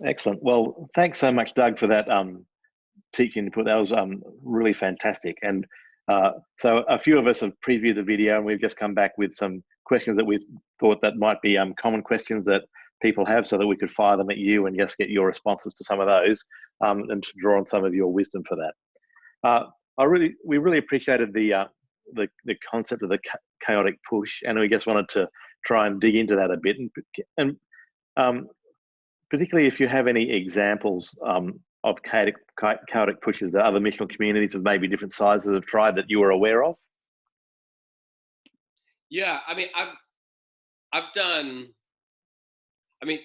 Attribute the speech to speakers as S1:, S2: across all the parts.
S1: Excellent. Well, thanks so much, Doug, for that teaching input. That was really fantastic. And so a few of us have previewed the video, and we've just come back with some questions that we thought that might be common questions that people have, so that we could fire them at you and just get your responses to some of those, and to draw on some of your wisdom for that. We really appreciated the concept of the chaotic push, and we just wanted to try and dig into that a bit, and particularly if you have any examples of chaotic pushes that other missional communities of maybe different sizes have tried that you were aware of.
S2: Yeah, I mean, I've done. I mean,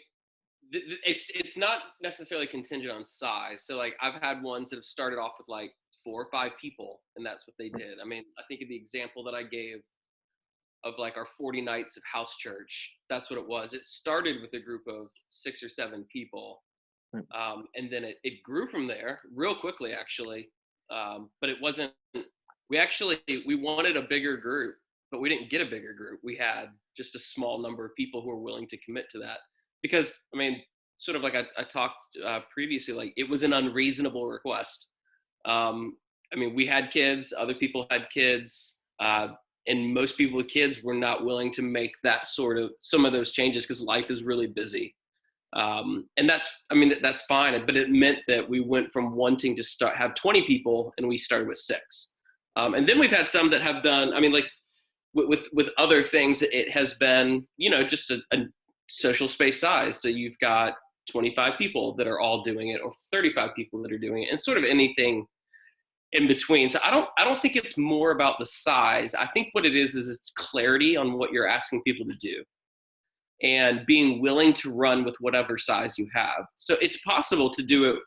S2: it's not necessarily contingent on size. So like I've had ones that have started off with like 4 or 5 people, and that's what they did. I mean, I think of the example that I gave of like our 40 nights of house church. That's what it was. It started with a group of 6 or 7 people. And then it grew from there real quickly, actually. But it wasn't, we wanted a bigger group, but we didn't get a bigger group. We had just a small number of people who were willing to commit to that. Because, I mean, sort of like I talked previously, like it was an unreasonable request. I mean, we had kids, other people had kids, and most people with kids were not willing to make some of those changes because life is really busy. And that's fine, but it meant that we went from wanting to have 20 people, and we started with 6. And then we've had some that have done, I mean, like with other things, it has been, just a social space size. So you've got 25 people that are all doing it, or 35 people that are doing it, and sort of anything in between. So I don't think it's more about the size. I think what it is it's clarity on what you're asking people to do, and being willing to run with whatever size you have. So it's possible to do it.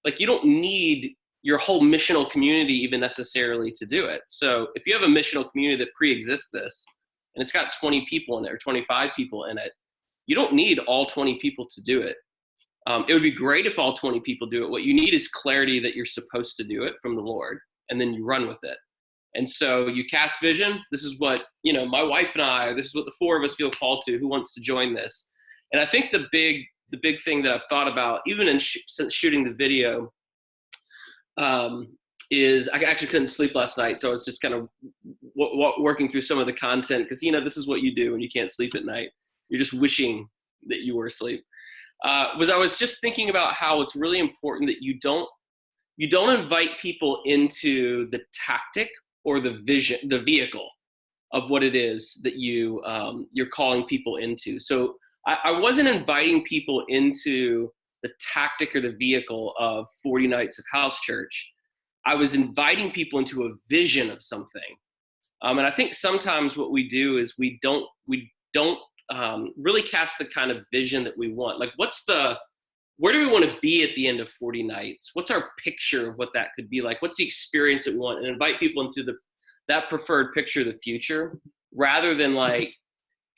S2: Like, you don't need your whole missional community even necessarily to do it. So if you have a missional community that pre-exists this, and it's got 20 people in it or 25 people in it, you don't need all 20 people to do it. It would be great if all 20 people do it. What you need is clarity that you're supposed to do it from the Lord, and then you run with it. And so you cast vision. This is what, my wife and I, this is what the 4 of us feel called to. Who wants to join this? And I think the big thing that I've thought about, even since shooting the video, is I actually couldn't sleep last night. So I was just kind of working through some of the content, because, this is what you do when you can't sleep at night. You're just wishing that you were asleep. I was just thinking about how it's really important that you don't invite people into the tactic or the vision, the vehicle of what it is that you're calling people into. So I wasn't inviting people into the tactic or the vehicle of 40 nights of house church. I was inviting people into a vision of something. And I think sometimes what we do is we don't really cast the kind of vision that we want. Like, where do we want to be at the end of 40 nights? What's our picture of what that could be like? What's the experience that we want? And invite people into that preferred picture of the future, rather than like,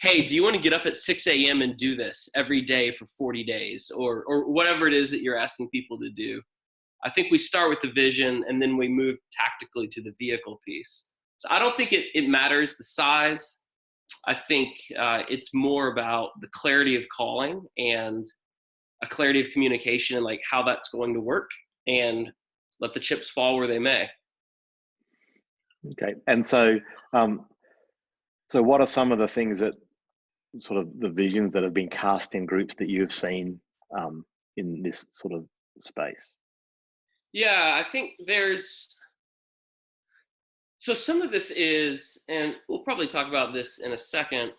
S2: hey, do you want to get up at 6 a.m. and do this every day for 40 days or whatever it is that you're asking people to do? I think we start with the vision, and then we move tactically to the vehicle piece. So I don't think it matters the size. I think it's more about the clarity of calling and a clarity of communication, and like how that's going to work, and let the chips fall where they may.
S1: Okay. And so, so what are some of the things that sort of the visions that have been cast in groups that you've seen in this sort of space?
S2: Yeah, I think so some of this is, and we'll probably talk about this in a second.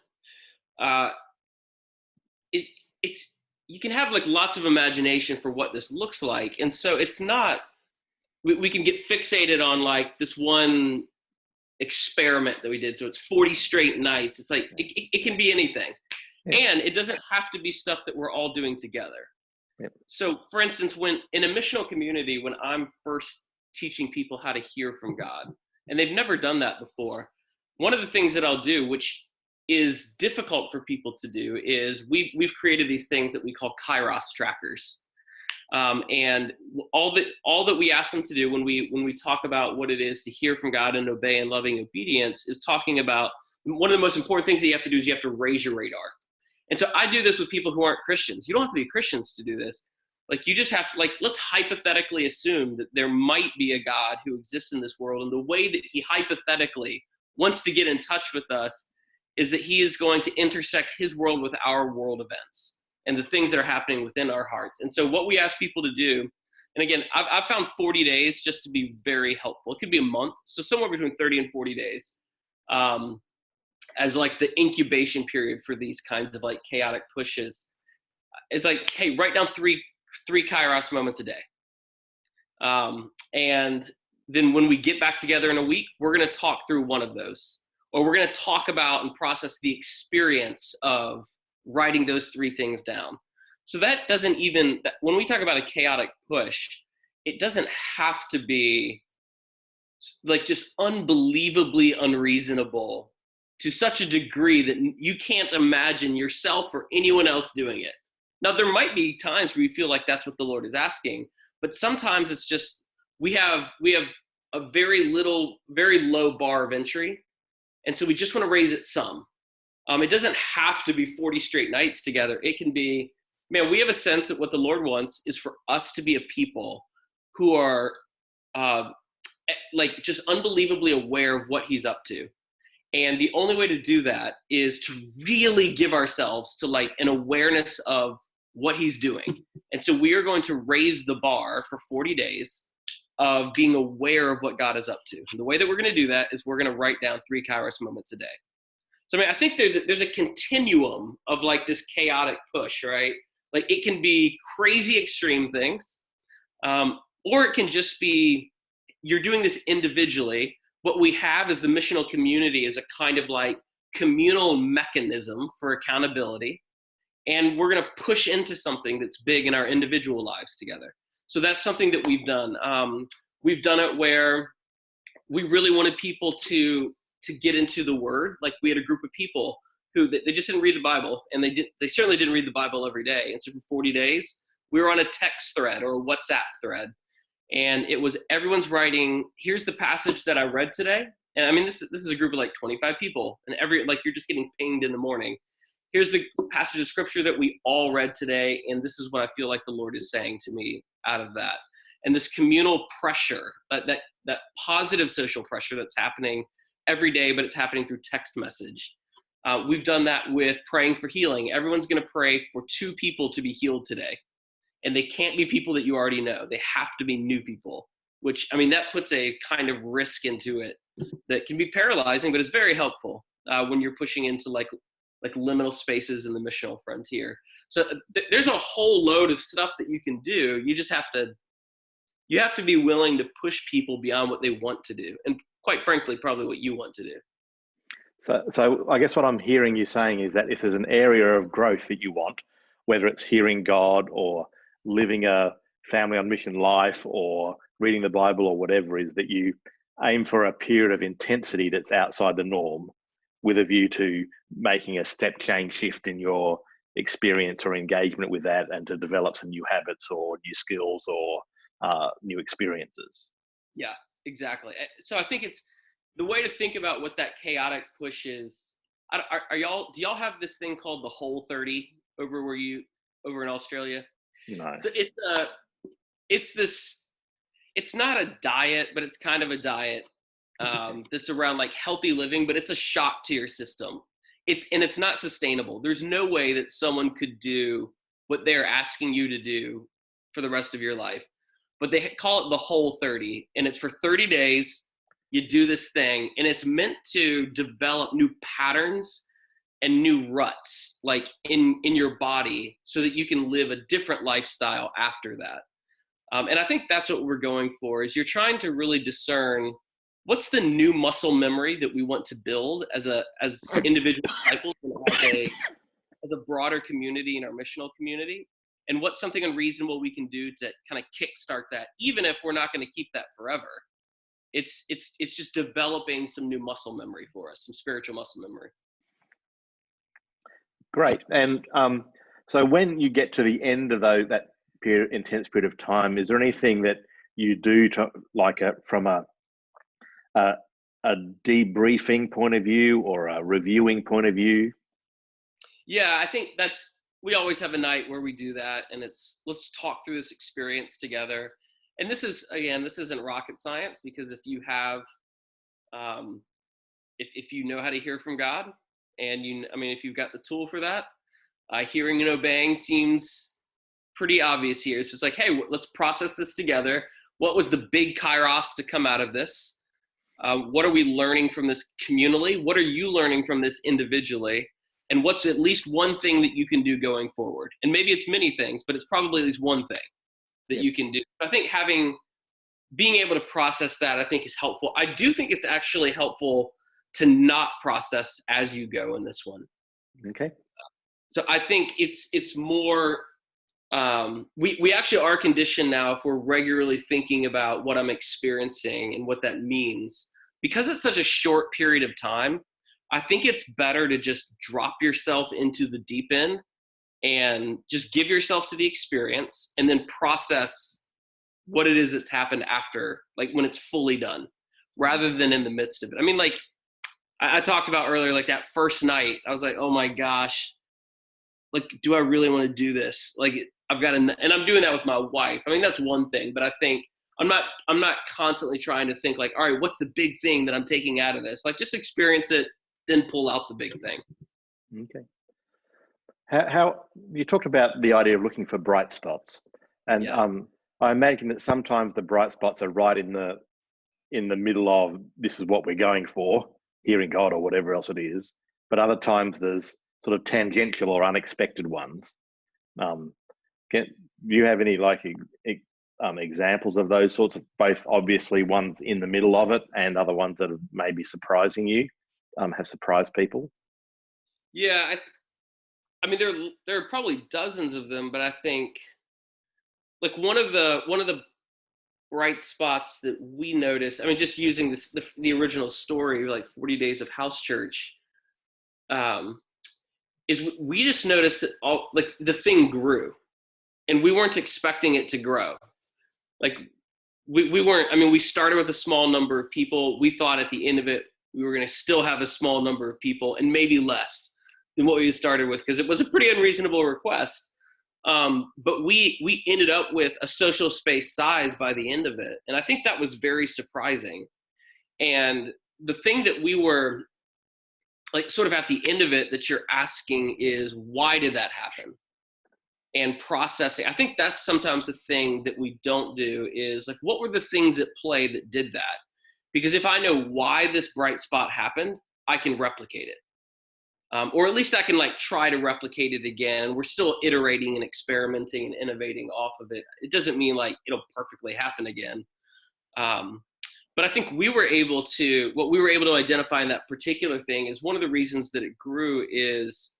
S2: It's you can have like lots of imagination for what this looks like. And so it's not, we can get fixated on like this one experiment that we did. So it's 40 straight nights. It's like, it can be anything. Yeah. And it doesn't have to be stuff that we're all doing together. Yeah. So for instance, when in a missional community, when I'm first teaching people how to hear from God, and they've never done that before, one of the things that I'll do, which is difficult for people to do, is we've created these things that we call Kairos trackers. And all that we ask them to do when we talk about what it is to hear from God and obey in loving obedience is talking about one of the most important things that you have to do is you have to raise your radar. And so I do this with people who aren't Christians. You don't have to be Christians to do this, Like, you just have to, like, let's hypothetically assume that there might be a God who exists in this world. And the way that he hypothetically wants to get in touch with us is that he is going to intersect his world with our world events and the things that are happening within our hearts. And so what we ask people to do, and again, I've found 40 days just to be very helpful. It could be a month. So somewhere between 30 and 40 days. As like the incubation period for these kinds of like chaotic pushes. It's like, hey, write down three Kairos moments a day. And then when we get back together in a week, we're going to talk through one of those, or we're going to talk about and process the experience of writing those 3 things down. So that doesn't even, when we talk about a chaotic push, it doesn't have to be like just unbelievably unreasonable to such a degree that you can't imagine yourself or anyone else doing it. Now, there might be times where you feel like that's what the Lord is asking, but sometimes it's just, we have a very low bar of entry. And so we just want to raise it some. It doesn't have to be 40 straight nights together. It can be, man, we have a sense that what the Lord wants is for us to be a people who are like just unbelievably aware of what he's up to. And the only way to do that is to really give ourselves to like an awareness of what he's doing. And so we are going to raise the bar for 40 days of being aware of what God is up to. And the way that we're going to do that is we're going to write down 3 Kairos moments a day. So, I mean, I think there's a continuum of like this chaotic push, right? Like, it can be crazy extreme things, or it can just be, you're doing this individually. What we have is the missional community is a kind of like communal mechanism for accountability. And we're going to push into something that's big in our individual lives together. So that's something that we've done. We've done it where we really wanted people to get into the Word. Like, we had a group of people who they just didn't read the Bible, and they certainly didn't read the Bible every day. And so for 40 days, we were on a text thread or a WhatsApp thread. And it was, everyone's writing, here's the passage that I read today. And I mean, this is a group of like 25 people, and like, you're just getting pinged in the morning. Here's the passage of scripture that we all read today, and this is what I feel like the Lord is saying to me out of that. And this communal pressure, that positive social pressure that's happening every day, but it's happening through text message. We've done that with praying for healing. Everyone's going to pray for 2 people to be healed today. And they can't be people that you already know. They have to be new people, which, I mean, that puts a kind of risk into it that can be paralyzing, but it's very helpful when you're pushing into like liminal spaces in the missional frontier. So there's a whole load of stuff that you can do. You just have to be willing to push people beyond what they want to do. And quite frankly, probably what you want to do.
S1: So I guess what I'm hearing you saying is that if there's an area of growth that you want, whether it's hearing God or living a family on mission life or reading the Bible or whatever, is that you aim for a period of intensity that's outside the norm, with a view to making a step change shift in your experience or engagement with that, and to develop some new habits or new skills or new experiences.
S2: Yeah, exactly. So I think it's the way to think about what that chaotic push is. Do y'all have this thing called the Whole 30 over in Australia?
S1: No.
S2: So it's not a diet, but it's kind of a diet that's around like healthy living, but it's a shock to your system. It's not sustainable. There's no way that someone could do what they're asking you to do for the rest of your life. But they call it the Whole 30, and it's for 30 days. You do this thing, and it's meant to develop new patterns and new ruts, like in your body, so that you can live a different lifestyle after that. And I think that's what we're going for, is you're trying to really discern what's the new muscle memory that we want to build as individual disciples and as a broader community in our missional community, and what's something unreasonable we can do to kind of kickstart that, even if we're not going to keep that forever. It's just developing some new muscle memory for us, some spiritual muscle memory.
S1: Great. And so when you get to the end of that intense period of time, is there anything that you do to, like, from a debriefing point of view or a reviewing point of view?
S2: Yeah, I think we always have a night where we do that, and it's, let's talk through this experience together. And this is, again, this isn't rocket science, because if you have, if you know how to hear from God, and if you've got the tool for that, hearing and obeying seems pretty obvious here. It's just like, hey, let's process this together. What was the big kairos to come out of this? What are we learning from this communally? What are you learning from this individually? And what's at least one thing that you can do going forward? And maybe it's many things, but it's probably at least one thing that you can do. I think being able to process that, I think, is helpful. I do think it's actually helpful to not process as you go in this one.
S1: Okay.
S2: So I think it's more, we actually are conditioned now, if we're regularly thinking about what I'm experiencing and what that means, because it's such a short period of time. I think it's better to just drop yourself into the deep end and just give yourself to the experience, and then process what it is that's happened after, like when it's fully done, rather than in the midst of it. I mean, like I talked about earlier, like that first night, I was like, oh my gosh, like, do I really want to do this? Like, I've got to, and I'm doing that with my wife. I mean, that's one thing, but I think I'm not constantly trying to think like, all right, what's the big thing that I'm taking out of this? Like, just experience it, then pull out the big thing.
S1: Okay. How you talked about the idea of looking for bright spots, and I imagine that sometimes the bright spots are right in the middle of, this is what we're going for, hearing God or whatever else it is. But other times there's sort of tangential or unexpected ones. Do you have any examples of those sorts of, both obviously ones in the middle of it and other ones that are maybe surprising you, have surprised people?
S2: Yeah, I mean, there are probably dozens of them, but I think like one of the bright spots that we noticed, I mean, just using the original story, like 40 Days of House Church, is we just noticed that like the thing grew, and we weren't expecting it to grow. Like we weren't, I mean, we started with a small number of people. We thought at the end of it, we were going to still have a small number of people, and maybe less than what we started with, because it was a pretty unreasonable request. But we ended up with a social space size by the end of it. And I think that was very surprising. And the thing that we were like sort of at the end of it that you're asking is, why did that happen? And processing. I think that's sometimes the thing that we don't do, is like, what were the things at play that did that? Because if I know why this bright spot happened, I can replicate it. Or at least I can like try to replicate it again. We're still iterating and experimenting and innovating off of it. It doesn't mean like it'll perfectly happen again. But I think what we were able to identify in that particular thing is, one of the reasons that it grew is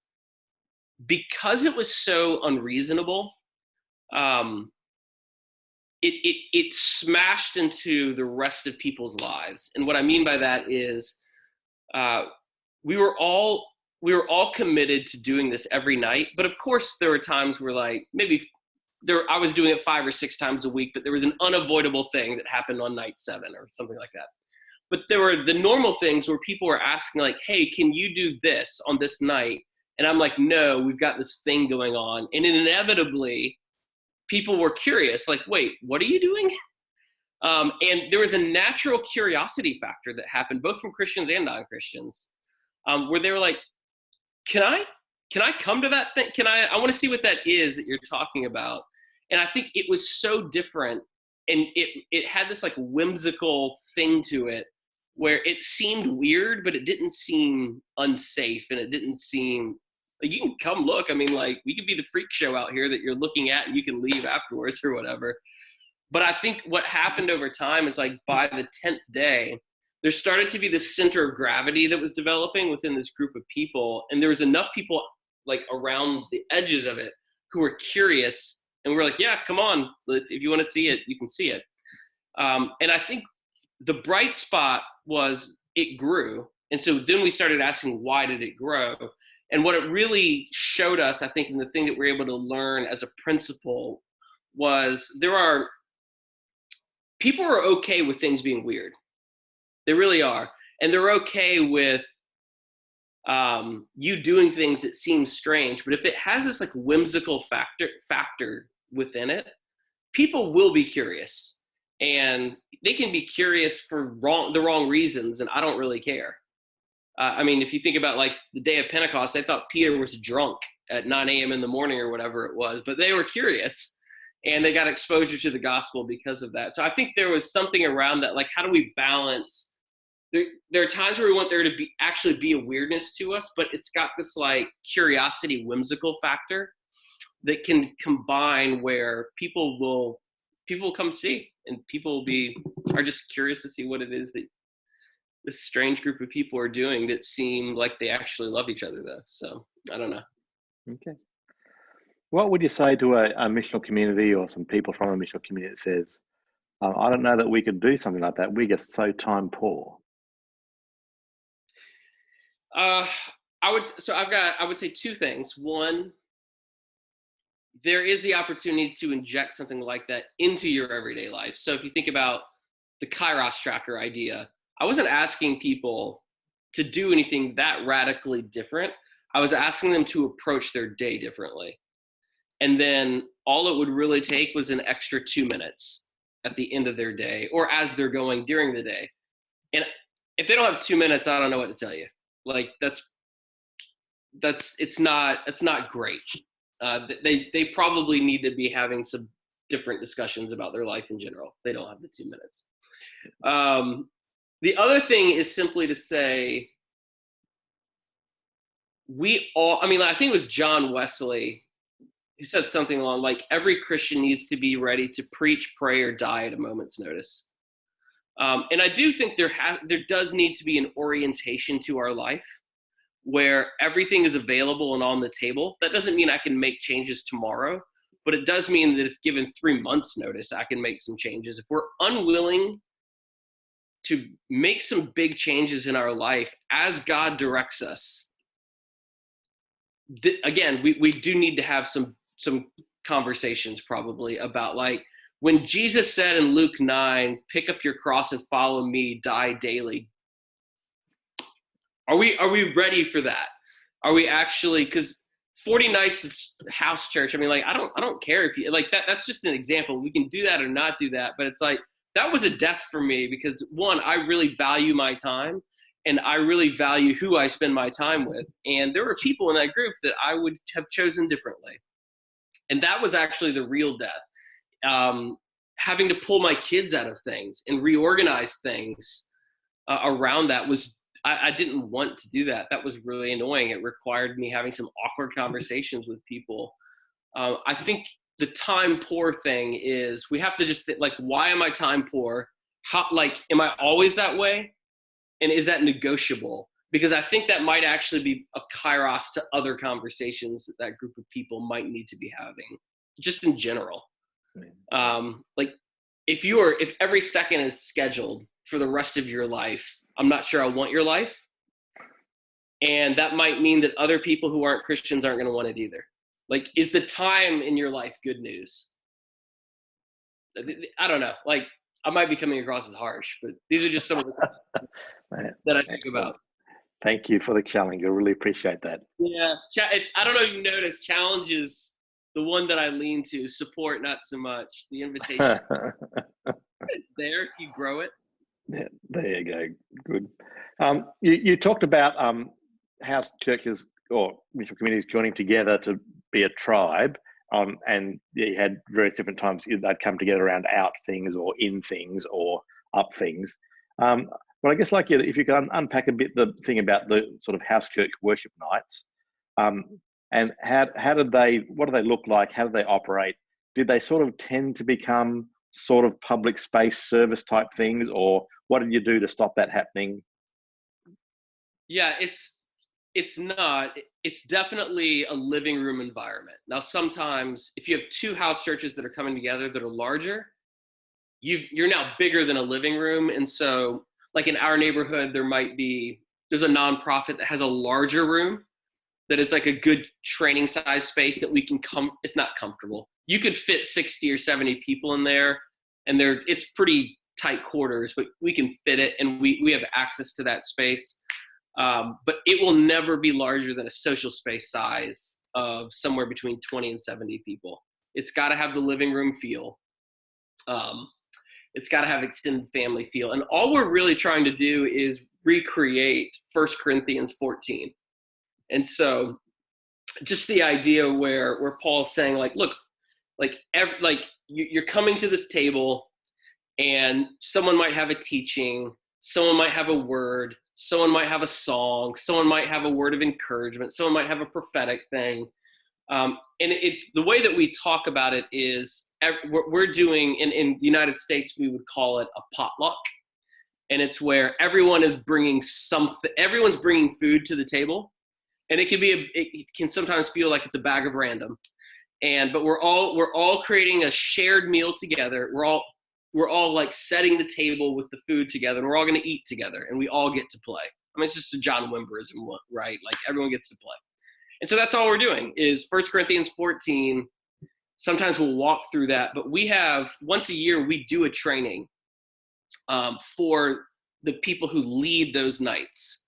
S2: because it was so unreasonable. It smashed into the rest of people's lives. And what I mean by that is, we were all committed to doing this every night. But of course, there were times where like I was doing it 5 or 6 times a week, but there was an unavoidable thing that happened on night 7 or something like that. But there were the normal things where people were asking like, hey, can you do this on this night? And I'm like, no, we've got this thing going on. And inevitably, people were curious, like, wait, what are you doing? And there was a natural curiosity factor that happened both from Christians and non-Christians, where they were like, can I come to that thing? I want to see what that is that you're talking about. And I think it was so different, and it had this like whimsical thing to it where it seemed weird, but it didn't seem unsafe, and it didn't seem like, you can come look. I mean, like, we could be the freak show out here that you're looking at, and you can leave afterwards or whatever. But I think what happened over time is, like, by the 10th day, there started to be this center of gravity that was developing within this group of people. And there was enough people like around the edges of it who were curious, and we were like, yeah, come on. If you want to see it, you can see it. And I think the bright spot was it grew. And so then we started asking, why did it grow? And what it really showed us, I think, and the thing that we're able to learn as a principle was, people are okay with things being weird. They really are. And they're okay with you doing things that seem strange, but if it has this like whimsical factor within it, people will be curious, and they can be curious for the wrong reasons, and I don't really care. I mean, if you think about like the day of Pentecost, they thought Peter was drunk at 9 a.m. in the morning or whatever it was, but they were curious and they got exposure to the gospel because of that. So I think there was something around that, like, how do we balance? There are times where we want there to be actually be a weirdness to us, but it's got this like curiosity, whimsical factor that can combine where people will come see, and people are just curious to see what it is that this strange group of people are doing that seem like they actually love each other though. So I don't know.
S1: Okay. What would you say to a missional community or some people from a missional community that says, I don't know that we could do something like that. We're just so time poor.
S2: I would say two things. One, there is the opportunity to inject something like that into your everyday life. So if you think about the Kairos tracker idea, I wasn't asking people to do anything that radically different. I was asking them to approach their day differently. And then all it would really take was an extra 2 minutes at the end of their day or as they're going during the day. And if they don't have 2 minutes, I don't know what to tell you. Like it's not great. They probably need to be having some different discussions about their life in general. They don't have the 2 minutes. The other thing is simply to say, I think it was John Wesley who said something along like, every Christian needs to be ready to preach, pray, or die at a moment's notice. And I do think there does need to be an orientation to our life where everything is available and on the table. That doesn't mean I can make changes tomorrow, but it does mean that if given 3 months notice, I can make some changes. If we're unwilling to make some big changes in our life as God directs us, again, we do need to have some conversations probably about, like, when Jesus said in Luke 9, pick up your cross and follow me, die daily. Are we ready for that? Are we actually, because 40 nights of house church, I mean, like, I don't care if you like that's just an example. We can do that or not do that, but it's like, that was a death for me because, one, I really value my time and I really value who I spend my time with. And there were people in that group that I would have chosen differently. And that was actually the real death. Having to pull my kids out of things and reorganize things around that was, I didn't want to do that. That was really annoying. It required me having some awkward conversations with people. I think the time poor thing is we have to just think, like, why am I time poor? How, like, am I always that way? And is that negotiable? Because I think that might actually be a kairos to other conversations that group of people might need to be having, just in general. Like, if every second is scheduled for the rest of your life, I'm not sure I want your life. And that might mean that other people who aren't Christians aren't going to want it either. Like, is the time in your life good news? I don't know. Like, I might be coming across as harsh, but these are just some of the questions that I think about.
S1: Thank you for the challenge. I really appreciate that.
S2: Yeah. I don't know if you noticed, challenge is the one that I lean to. Support, not so much. The invitation. It's there if you grow it.
S1: Yeah, there you go. Good. You talked about house churches or missional communities joining together to be a tribe, and you had various different times they'd come together around out things or in things or up things. But I guess, like, if you can unpack a bit the thing about the sort of house church worship nights, and what do they look like? How do they operate? Did they sort of tend to become sort of public space service type things, or what did you do to stop that happening?
S2: Yeah, it's not. It's definitely a living room environment. Now, sometimes if you have two house churches that are coming together that are larger, you're now bigger than a living room. And so, like, in our neighborhood, there's a nonprofit that has a larger room that is like a good training size space that we can it's not comfortable. You could fit 60 or 70 people in there, and it's pretty tight quarters, but we can fit it, and we have access to that space. but it will never be larger than a social space size of somewhere between 20 and 70 people. It's got to have the living room feel. It's got to have extended family feel. And all we're really trying to do is recreate 1 Corinthians 14. And so just the idea where Paul's saying, like, look, you're coming to this table and someone might have a teaching, someone might have a word, someone might have a song, someone might have a word of encouragement, someone might have a prophetic thing. And the way that we talk about it is we're doing, in the United States, we would call it a potluck. And it's where everyone is bringing something, everyone's bringing food to the table. And it can sometimes feel like it's a bag of random. But we're all creating a shared meal together. We're all like setting the table with the food together, and we're all going to eat together, and we all get to play. I mean, it's just a John Wimberism, right? Like, everyone gets to play. And so that's all we're doing is 1 Corinthians 14. Sometimes we'll walk through that, but we have, once a year, we do a training for the people who lead those nights.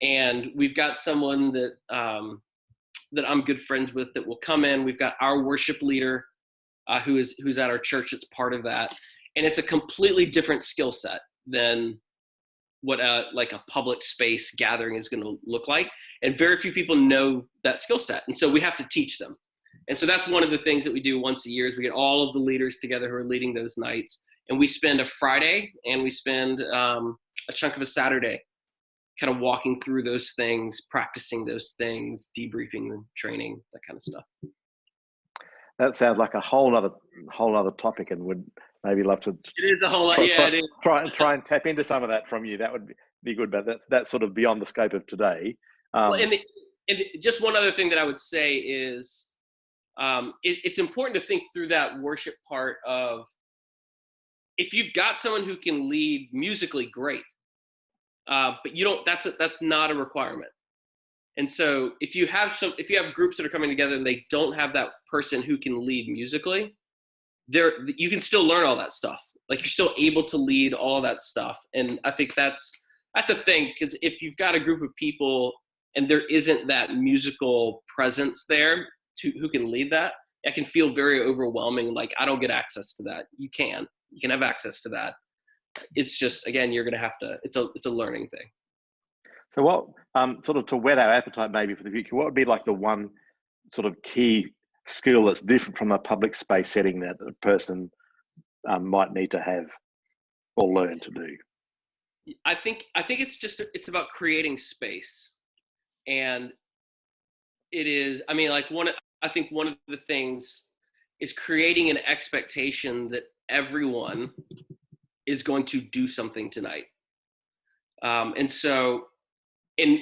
S2: And we've got someone that I'm good friends with that will come in. We've got our worship leader who's at our church that's part of that. And it's a completely different skill set than what like a public space gathering is going to look like. And very few people know that skill set. And so we have to teach them. And so that's one of the things that we do once a year is we get all of the leaders together who are leading those nights. And we spend a Friday and we spend a chunk of a Saturday kind of walking through those things, practicing those things, debriefing, training, that kind of stuff.
S1: That sounds like a whole other topic, and would maybe love to.
S2: It is a whole lot. Yeah, it is.
S1: Try and tap into some of that from you. That would be good, but that's sort of beyond the scope of today.
S2: Well, and just one other thing that I would say is it's important to think through that worship part of, if you've got someone who can lead musically, great, but you don't. That's not a requirement. And so if you have groups that are coming together and they don't have that person who can lead musically, you can still learn all that stuff. Like, you're still able to lead all of that stuff. And I think that's a thing, because if you've got a group of people and there isn't that musical presence there who can lead that, it can feel very overwhelming. Like, I don't get access to that. You can have access to that. It's just, again, you're going to have to, it's a learning thing.
S1: So what, sort of to whet our appetite maybe for the future, what would be like the one sort of key skill that's different from a public space setting that a person might need to have or learn to do?
S2: I think it's about creating space. And it is, I mean, like I think one of the things is creating an expectation that everyone is going to do something tonight. And so,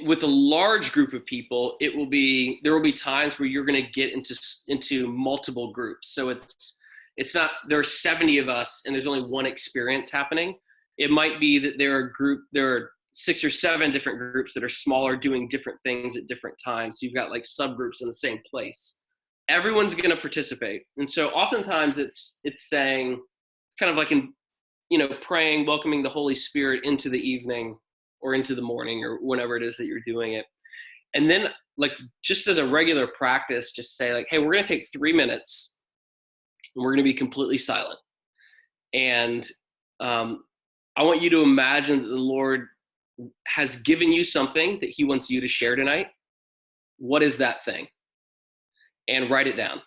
S2: with a large group of people, there will be times where you're going to get into multiple groups. So it's not, there are 70 of us and there's only one experience happening. It might be that there are 6 or 7 different groups that are smaller, doing different things at different times. So you've got like subgroups in the same place. Everyone's going to participate. And so oftentimes it's saying, kind of like praying, welcoming the Holy Spirit into the evening or into the morning or whenever it is that you're doing it. And then, like, just as a regular practice, just say, like, hey, we're going to take 3 minutes and we're going to be completely silent. And I want you to imagine that the Lord has given you something that he wants you to share tonight. What is that thing? And write it down.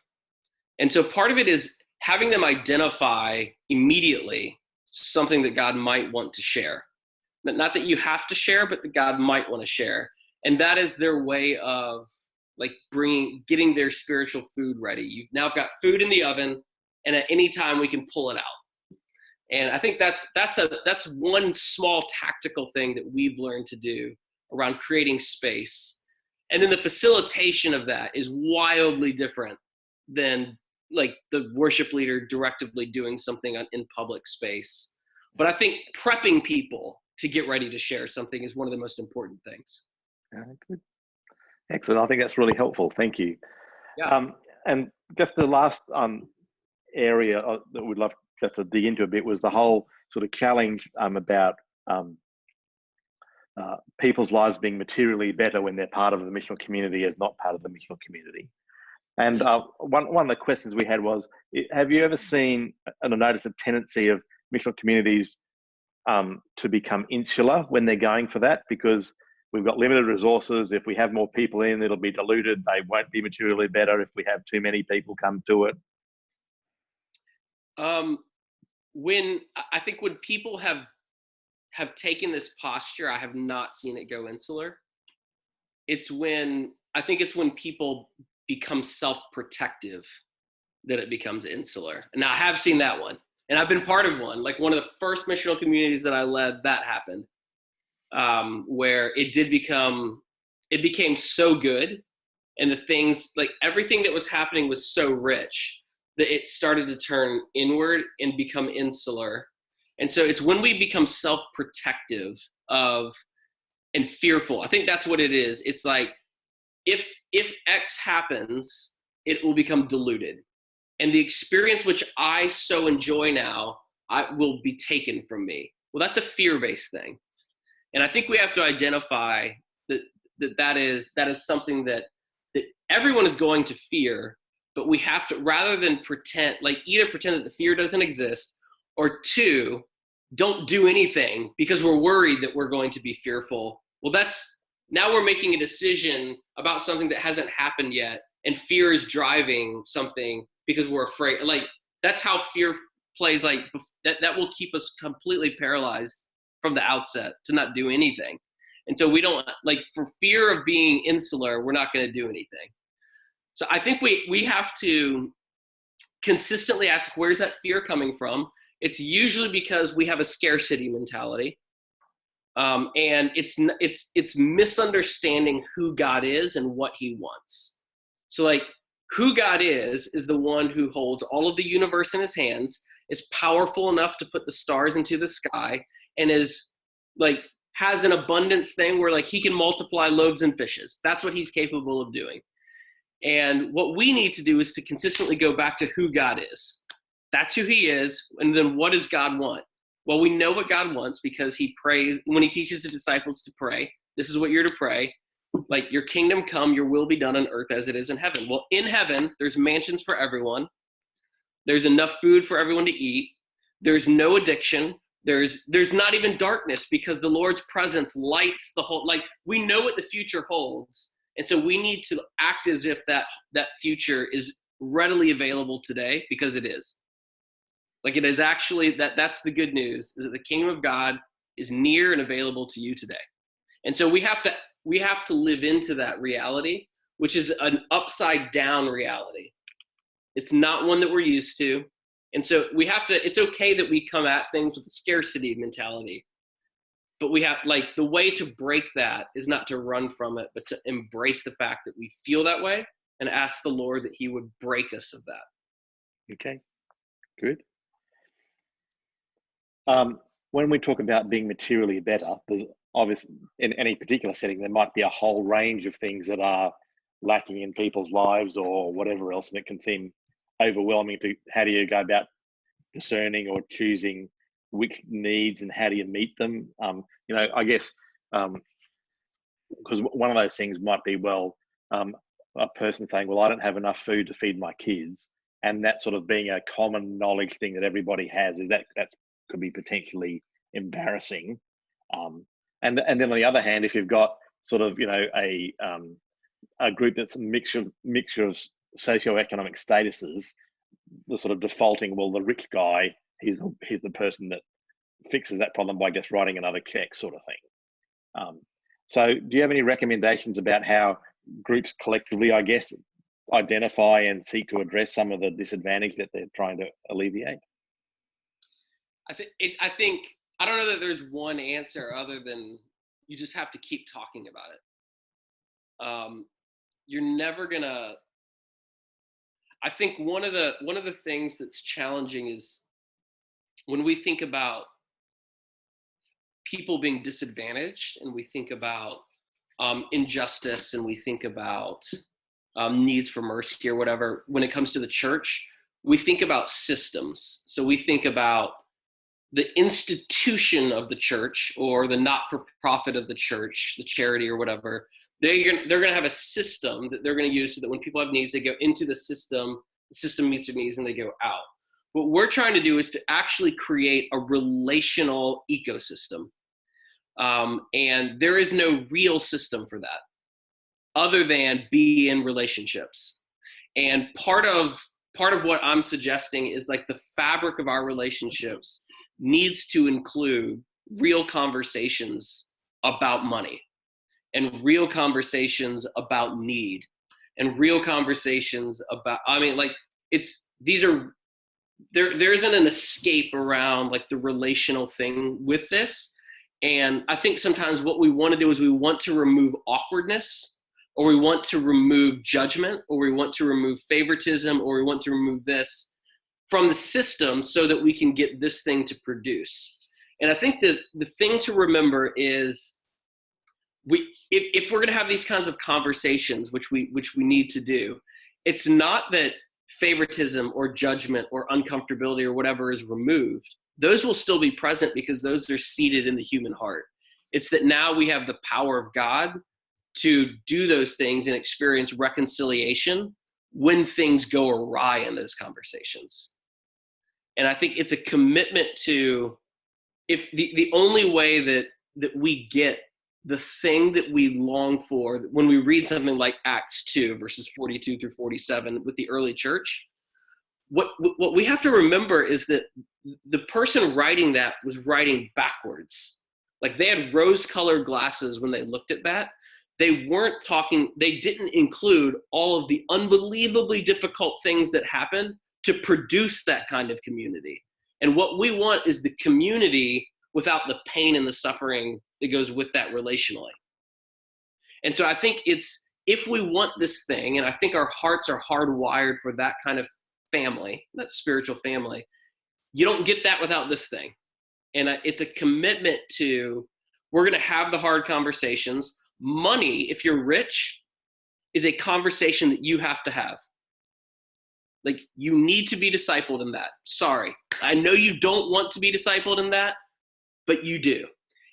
S2: And so part of it is having them identify immediately something that God might want to share. Not that you have to share, but that God might want to share. And that is their way of, like, getting their spiritual food ready. You've now got food in the oven, and at any time we can pull it out. And I think that's one small tactical thing that we've learned to do around creating space. And then the facilitation of that is wildly different than, like, the worship leader directively doing something in public space. But I think prepping people to get ready to share something is one of the most important things.
S1: Good. Excellent. I think that's really helpful. Thank you.
S2: Yeah.
S1: And just the last area that we'd love just to dig into a bit was the whole sort of challenge about people's lives being materially better when they're part of the missional community as not part of the missional community. And one of the questions we had was, have you ever seen and noticed a tendency of missional communities to become insular when they're going for that? Because we've got limited resources. If we have more people in, it'll be diluted. They won't be materially better if we have too many people come to it.
S2: When people have taken this posture, I have not seen it go insular. It's when people become self-protective that it becomes insular. Now I have seen that one, and I've been part of one. Like one of the first missional communities that I led, that happened, where it became so good, and the things, like everything that was happening was so rich that it started to turn inward and become insular. And so it's when we become self-protective and fearful. I think that's what it is. It's like, if X happens, it will become diluted. And the experience which I so enjoy now, will be taken from me. Well, that's a fear-based thing. And I think we have to identify that is something that everyone is going to fear, but we have to, rather than pretend that the fear doesn't exist, or two, don't do anything because we're worried that we're going to be fearful. Well, now we're making a decision about something that hasn't happened yet, and fear is driving something because we're afraid. Like, that's how fear plays. Like, that will keep us completely paralyzed from the outset to not do anything. And so we don't, like, for fear of being insular, we're not going to do anything. So I think we have to consistently ask, where's that fear coming from? It's usually because we have a scarcity mentality. And it's misunderstanding who God is and what he wants. So, like, who God is the one who holds all of the universe in his hands, is powerful enough to put the stars into the sky, and is like, has an abundance thing where, like, he can multiply loaves and fishes. That's what he's capable of doing. And what we need to do is to consistently go back to who God is. That's who he is. And then what does God want? Well, we know what God wants because he prays, when he teaches the disciples to pray, this is what you're to pray. Like, your kingdom come, your will be done on earth as it is in heaven. Well, in heaven, there's mansions for everyone. There's enough food for everyone to eat. There's no addiction. There's not even darkness, because the Lord's presence lights the whole, like, we know what the future holds. And so we need to act as if that future is readily available today, because it is. Like, it is actually, that's the good news, is that the kingdom of God is near and available to you today. And so we have to live into that reality, which is an upside down reality. It's not one that we're used to. And so it's okay that we come at things with a scarcity mentality, but we have, like, the way to break that is not to run from it, but to embrace the fact that we feel that way and ask the Lord that he would break us of that.
S1: Okay, good. When we talk about being materially better, there's obviously, in any particular setting, there might be a whole range of things that are lacking in people's lives or whatever else, and it can seem overwhelming to how do you go about discerning or choosing which needs and how do you meet them. I guess, because one of those things might be, a person saying, well, I don't have enough food to feed my kids, and that sort of being a common knowledge thing that everybody has, is that could be potentially embarrassing. And then on the other hand, if you've got sort of, a group that's a mixture of socioeconomic statuses, the sort of defaulting, well, the rich guy, he's the person that fixes that problem by just writing another check, sort of thing. So do you have any recommendations about how groups collectively, I guess, identify and seek to address some of the disadvantage that they're trying to alleviate?
S2: I don't know that there's one answer other than you just have to keep talking about it. You're never gonna. I think one of the things that's challenging is when we think about people being disadvantaged, and we think about injustice, and we think about needs for mercy or whatever. When it comes to the church, we think about systems. So we think about the institution of the church or the not-for-profit of the church, the charity or whatever, they're going to have a system that they're going to use so that when people have needs, they go into the system meets their needs, and they go out. What we're trying to do is to actually create a relational ecosystem. And there is no real system for that other than be in relationships. And part of what I'm suggesting is like the fabric of our relationships needs to include real conversations about money, and real conversations about need, and real conversations about, there isn't an escape around like the relational thing with this. And I think sometimes what we want to do is we want to remove awkwardness, or we want to remove judgment, or we want to remove favoritism, or we want to remove this from the system so that we can get this thing to produce. And I think that the thing to remember is if we're going to have these kinds of conversations, which we need to do, it's not that favoritism or judgment or uncomfortability or whatever is removed. Those will still be present because those are seated in the human heart. It's that now we have the power of God to do those things and experience reconciliation when things go awry in those conversations. And I think it's a commitment to, if the only way that we get the thing that we long for, when we read something like Acts 2 verses 42 through 47 with the early church, what we have to remember is that the person writing that was writing backwards. Like, they had rose-colored glasses when they looked at that. They didn't include all of the unbelievably difficult things that happened to produce that kind of community. And what we want is the community without the pain and the suffering that goes with that relationally. And so I think if we want this thing, and I think our hearts are hardwired for that kind of family, that spiritual family, you don't get that without this thing. And it's a commitment to, we're going to have the hard conversations. Money, if you're rich, is a conversation that you have to have. Like, you need to be discipled in that. Sorry. I know you don't want to be discipled in that, but you do.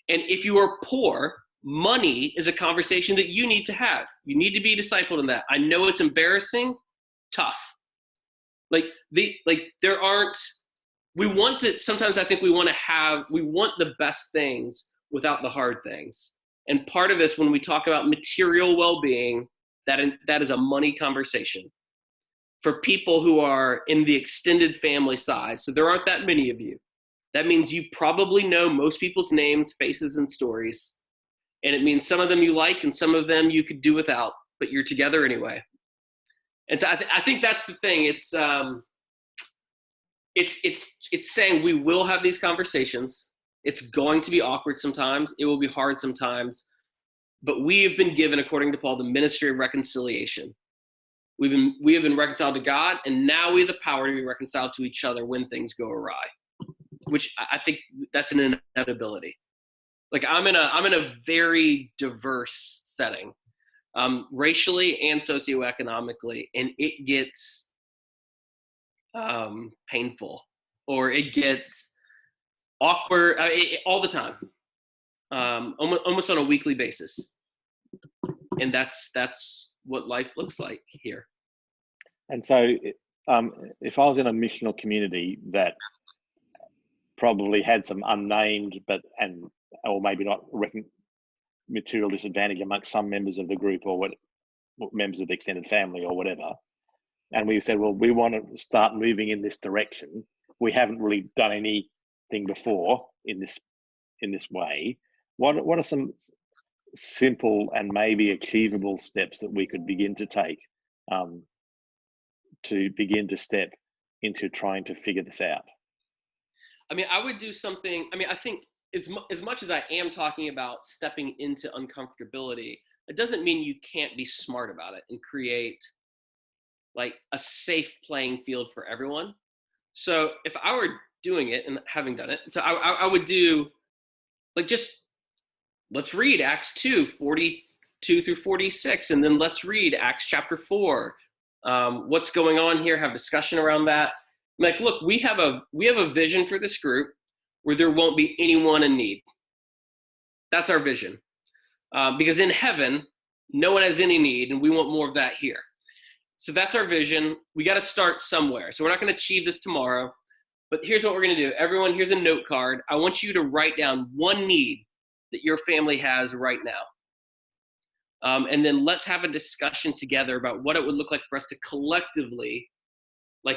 S2: And if you are poor, money is a conversation that you need to have. You need to be discipled in that. I know it's embarrassing, tough. Sometimes I think we want the best things without the hard things. And part of this, when we talk about material well-being, that is a money conversation. For people who are in the extended family size, so there aren't that many of you, that means you probably know most people's names, faces, and stories. And it means some of them you like and some of them you could do without, but you're together anyway. And so I think that's the thing. It's saying we will have these conversations. It's going to be awkward sometimes. It will be hard sometimes. But we have been given, according to Paul, the ministry of reconciliation. We have been reconciled to God, and now we have the power to be reconciled to each other when things go awry, which I think that's an inevitability. Like, I'm in a very diverse setting, racially and socioeconomically, and it gets painful, or it gets awkward all the time, almost on a weekly basis. And that's what life looks like here.
S1: And so if I was in a missional community that probably had some unnamed or maybe not material disadvantage amongst some members of the group, or members of the extended family or whatever, and we said, well, we want to start moving in this direction. We haven't really done anything before in this way. What are some simple and maybe achievable steps that we could begin to take to begin to step into trying to figure this out?
S2: I mean, I would do something. I mean, I think as much as I am talking about stepping into uncomfortability, it doesn't mean you can't be smart about it and create like a safe playing field for everyone. So if I were doing it and having done it, so I would do like, just let's read Acts 2, 42 through 46, and then let's read Acts chapter 4. What's going on here? Have discussion around that. Like, look, we have a vision for this group. where there won't be anyone in need. That's our vision. Because in heaven, no one has any need, and we want more of that here. So that's our vision. We got to start somewhere. So we're not going to achieve this tomorrow, but here's what we're going to do. Everyone, here's a note card. I want you to write down one need that your family has right now. And then let's have a discussion together about what it would look like for us to collectively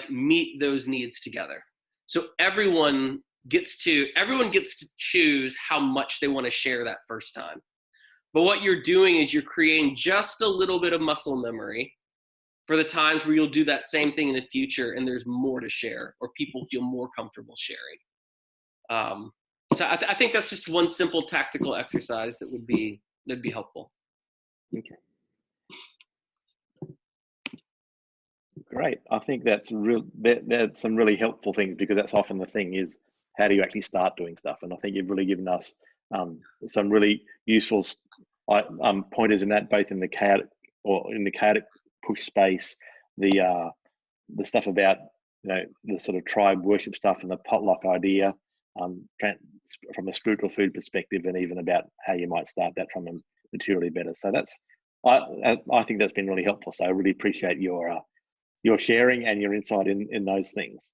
S2: meet those needs together. So everyone gets to choose how much they want to share that first time. But what you're doing is you're creating just a little bit of muscle memory for the times where you'll do that same thing in the future and there's more to share or people feel more comfortable sharing. So I think that's just one simple tactical exercise that'd be helpful.
S1: Okay. Great. I think that's that's some really helpful things, because that's often the thing is, how do you actually start doing stuff? And I think you've really given us some really useful pointers in that, both in the chaotic push space, the stuff about the sort of tribe worship stuff and the potluck idea, from a spiritual food perspective, and even about how you might start that from a materially better. So that's I think that's been really helpful. So I really appreciate your sharing and your insight in those things.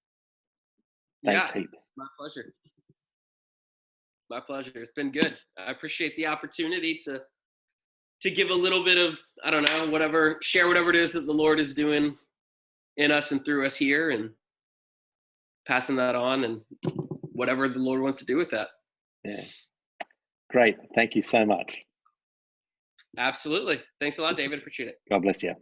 S1: Thanks heaps.
S2: My pleasure. My pleasure. It's been good. I appreciate the opportunity to give a little bit of, I don't know, share whatever it is that the Lord is doing in us and through us here, and passing that on, and whatever the Lord wants to do with that.
S1: Yeah. Great. Thank you so much.
S2: Absolutely. Thanks a lot, David. Appreciate it.
S1: God bless you.